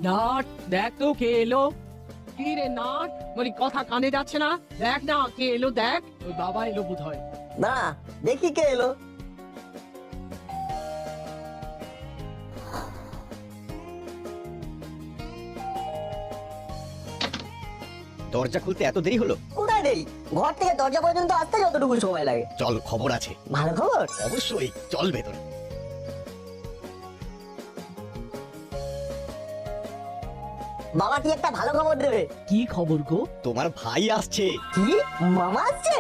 Nut, দেখ তো কে এলো। কি রে নাট, বলি কথা কানে যাচ্ছে না? দেখ না কে এলো, দেখ। ওই বাবা এলো বোধ হয়। না, দেখি কে এলো। দরজা খুলতে এত দেরি হলো? কোথায় দেরি? ঘর থেকে দরজা পর্যন্ত আসতে যতটুকু সময় লাগে। চল, খবর আছে। ভালো খবর? অবশ্যই, চল ভেতরে। বাবা কি একটা ভালো খবর দেবে। কি খবর গো? তোমার ভাই আসছে। কি? মামা আসছে?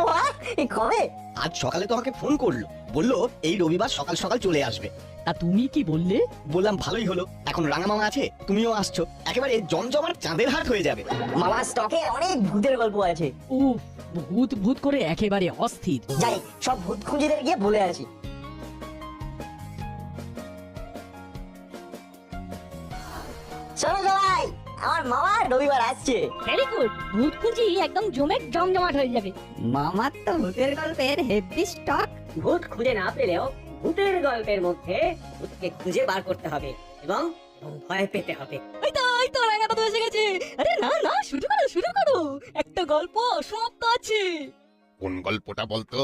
বাহ, এই কবে? আজ সকালে তোমাকে ফোন করলো, বললো এই রবিবার সকাল সকাল চলে আসবে। তা তুমি কি বললে? বললাম ভালোই হলো, এখন রাঙা মামা আছে, তুমিও আসছো, একেবারে জমজমাট চাঁদের হাট হয়ে যাবে। মামার স্টকে অনেক ভূতের গল্প আছে। ও, ভূত ভূত করে একেবারে অস্থির। যাই, সব ভূত খুঁজিদের গিয়ে বলে আসি। শোনো সবাই, আমার মামা রবিবার আসছে। ভেরি গুড, ভূত খুঁজি একদম জমজমাট হয়ে যাবে। মামার তো ভূতের গল্পের হেভি স্টক। ভূত খুঁজে না পেলেও ভূতের গল্পের মধ্যে ভূতকে খুঁজে বার করতে হবে এবং ভয় পেতে হবে। ওই তো রাঙাটা তো এসে গেছে। আরে না না, শুরু করো, একটা গল্প সমাপ্ত আছে। কোন গল্পটা বলতো?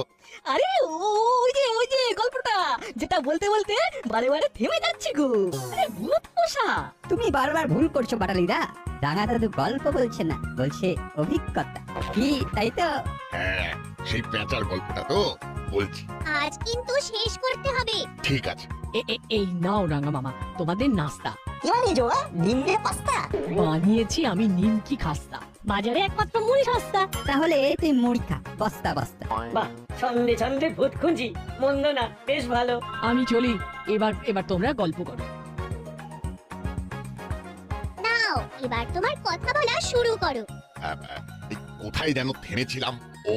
আরে ওই যে গল্পটা, যেটা বলতে বলতে বারে বারে থেমে যাচ্ছে গো। আরে ভূত পোষা। তুমি বারবার ভুল করছো বাটালিদা। রাঙা দাদু গল্প বলছে না, বলছে অভিজ্ঞতা। কি তাই তো? হ্যাঁ, সেই পেঁচার গল্পটা তো বলছি। আজ কিন্তু শেষ করতে হবে। ঠিক আছে। এই নাও রাঙা মামা, তোমাদের নাস্তা। কি বানিয়েছো? ডিম দিয়ে পাস্তা? বানিয়েছি আমি নিমকি খাস্তা। বাজারে একমাত্র মুড়ি সস্তা। তাহলে তুই মুড়ি খা, বস্তা বস্তা। বাহ, ছন্দে ছন্দে ভূত খুঁজি, মন্দ না, বেশ ভালো। আমি চলি, এবার তোমরা গল্প করো। নাও, এবার তোমার কথা বলা শুরু করো। এই কোথায় যেন থেমেছিলাম? ও,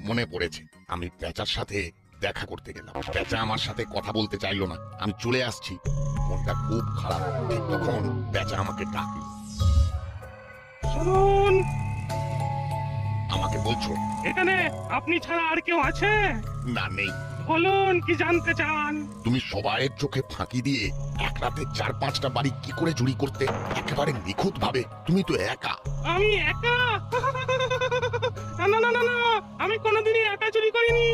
মনে পড়েছে। আমি পেঁচার সাথে দেখা করতে গেলাম। পেঁচা আমার সাথে কথা বলতে চাইলো না। আমি চলে আসছি, মনটা খুব খারাপ। ঠিক তখন পেঁচা আমাকে ডাকলো। শুনুন, আমাকে বলছো? এখানে আপনি ছাড়া আর কেউ আছে? না, নেই। বলুন, কি জানতে চান? তুমি সবাইয়ের চোখে ফাঁকি দিয়ে এক রাতে 4-5টা বাড়ি কি করে চুরি করতে, একেবারে নিখুঁত ভাবে? তুমি তো একা। আমি একা? না না না না, আমি কোনোদিনই একা চুরি করিনি।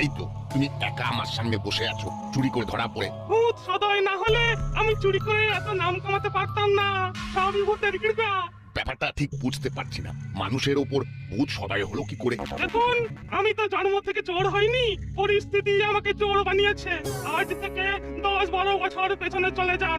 এই তো তুমি একা আমার সামনে বসে আছো, চুরি করে ধরা পড়ে। ভূত সদয় না হলে আমি চুরি করে এত নাম কামাতে পারতাম না। সবই ভূতের কৃপা। ব্যাপারটা ঠিক বুঝতে পারছি না, মানুষের ওপর ভূত সদয় হলো কি করে? দেখুন, আমি তো জন্ম থেকে চোর হইনি, পরিস্থিতি আমাকে চোর বানিয়েছে। আজ থেকে 10-12 বছর পেছনে চলে যান।